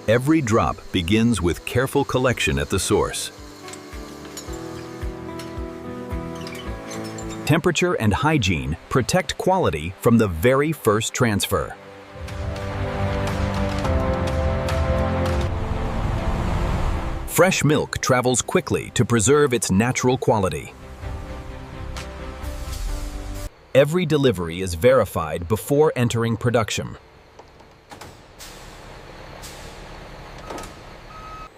Every drop begins with careful collection at the source. Temperature and hygiene protect quality from the very first transfer. Fresh milk travels quickly to preserve its natural quality. Every delivery is verified before entering production.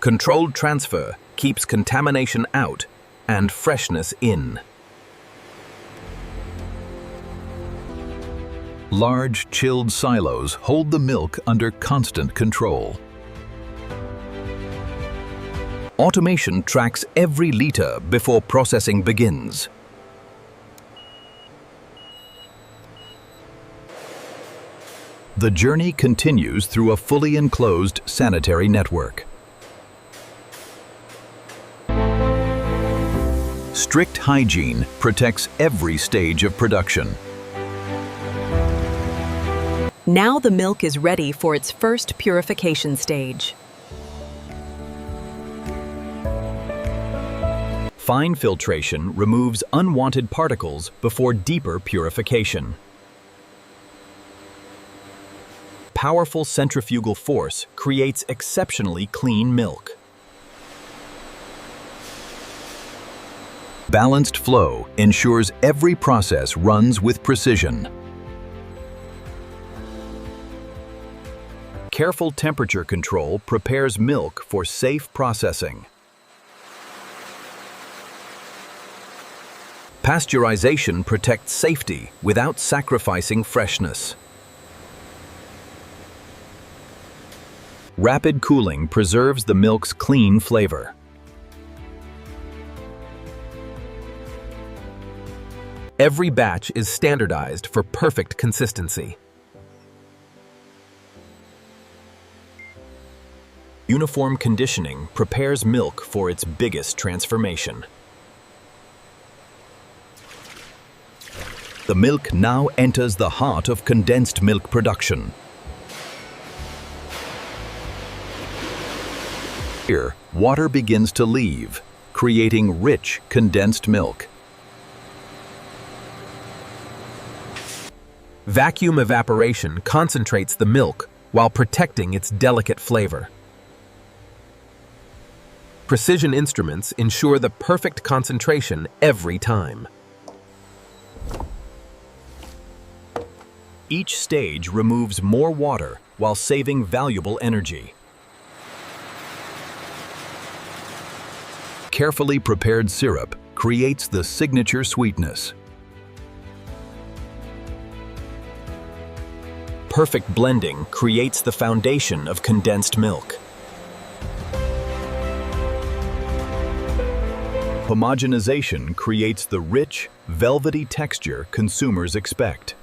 Controlled transfer keeps contamination out and freshness in. Large, chilled silos hold the milk under constant control. Automation tracks every liter before processing begins. The journey continues through a fully enclosed sanitary network. Strict hygiene protects every stage of production. Now the milk is ready for its first purification stage. Fine filtration removes unwanted particles before deeper purification. Powerful centrifugal force creates exceptionally clean milk. Balanced flow ensures every process runs with precision. Careful temperature control prepares milk for safe processing. Pasteurization protects safety without sacrificing freshness. Rapid cooling preserves the milk's clean flavor. Every batch is standardized for perfect consistency. Uniform conditioning prepares milk for its biggest transformation. The milk now enters the heart of condensed milk production. Here, water begins to leave, creating rich condensed milk. Vacuum evaporation concentrates the milk while protecting its delicate flavor. Precision instruments ensure the perfect concentration every time. Each stage removes more water while saving valuable energy. Carefully prepared syrup creates the signature sweetness. Perfect blending creates the foundation of condensed milk. Homogenization creates the rich, velvety texture consumers expect.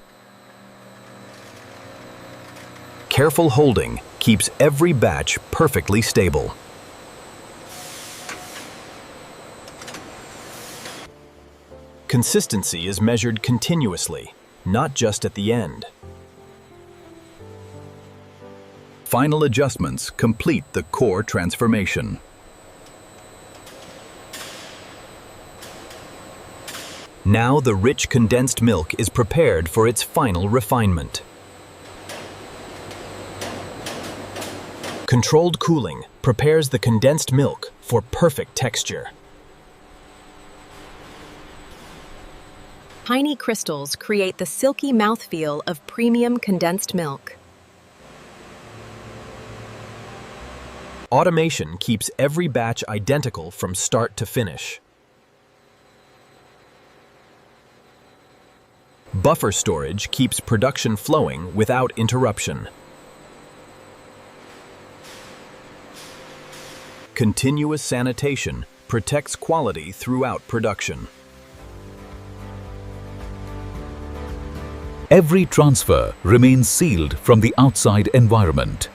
Careful holding keeps every batch perfectly stable. Consistency is measured continuously, not just at the end. Final adjustments complete the core transformation. Now the rich condensed milk is prepared for its final refinement. Controlled cooling prepares the condensed milk for perfect texture. Tiny crystals create the silky mouthfeel of premium condensed milk. Automation keeps every batch identical from start to finish. Buffer storage keeps production flowing without interruption. Continuous sanitation protects quality throughout production. Every transfer remains sealed from the outside environment.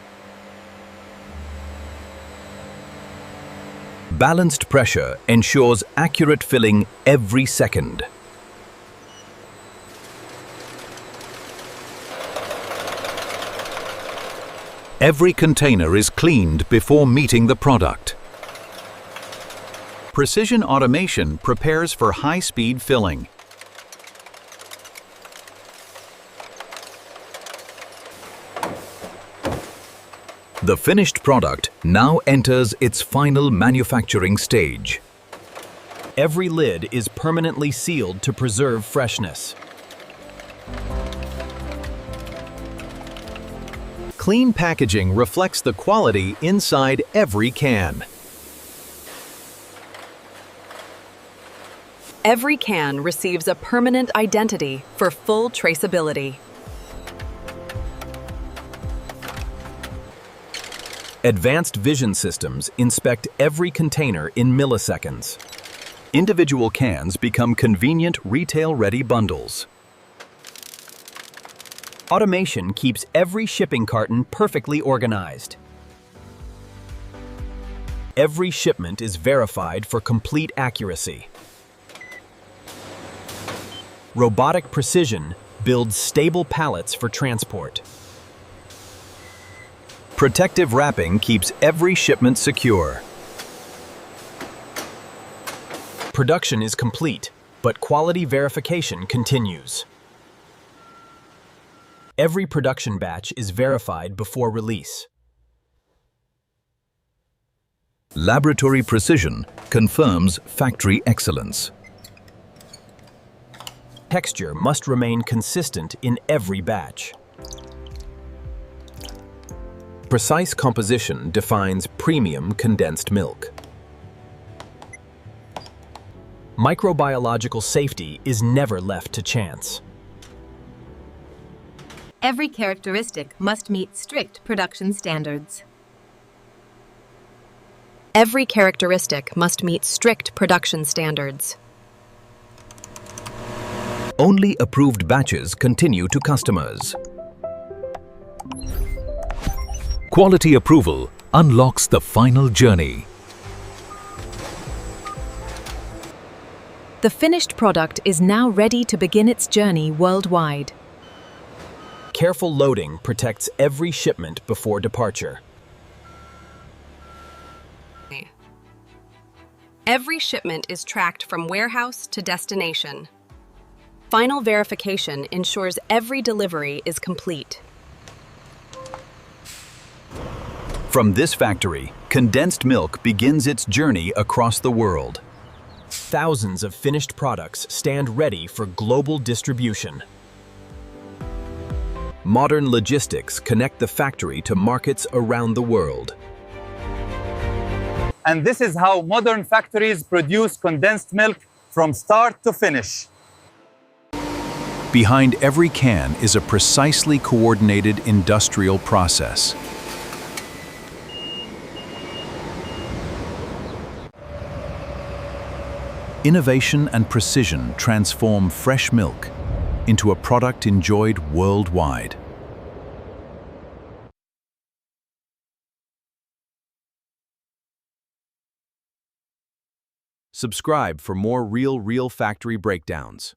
Balanced pressure ensures accurate filling every second. Every container is cleaned before meeting the product. Precision automation prepares for high-speed filling. The finished product now enters its final manufacturing stage. Every lid is permanently sealed to preserve freshness. Clean packaging reflects the quality inside every can. Every can receives a permanent identity for full traceability. Advanced vision systems inspect every container in milliseconds. Individual cans become convenient retail-ready bundles. Automation keeps every shipping carton perfectly organized. Every shipment is verified for complete accuracy. Robotic precision builds stable pallets for transport. Protective wrapping keeps every shipment secure. Production is complete, but quality verification continues. Every production batch is verified before release. Laboratory precision confirms factory excellence. Texture must remain consistent in every batch. Precise composition defines premium condensed milk. Microbiological safety is never left to chance. Every characteristic must meet strict production standards. Every characteristic must meet strict production standards. Only approved batches continue to customers. Quality approval unlocks the final journey. The finished product is now ready to begin its journey worldwide. Careful loading protects every shipment before departure. Every shipment is tracked from warehouse to destination. Final verification ensures every delivery is complete. From this factory, condensed milk begins its journey across the world. Thousands of finished products stand ready for global distribution. Modern logistics connect the factory to markets around the world. And this is how modern factories produce condensed milk from start to finish. Behind every can is a precisely coordinated industrial process. Innovation and precision transform fresh milk into a product enjoyed worldwide. Subscribe for more real factory breakdowns.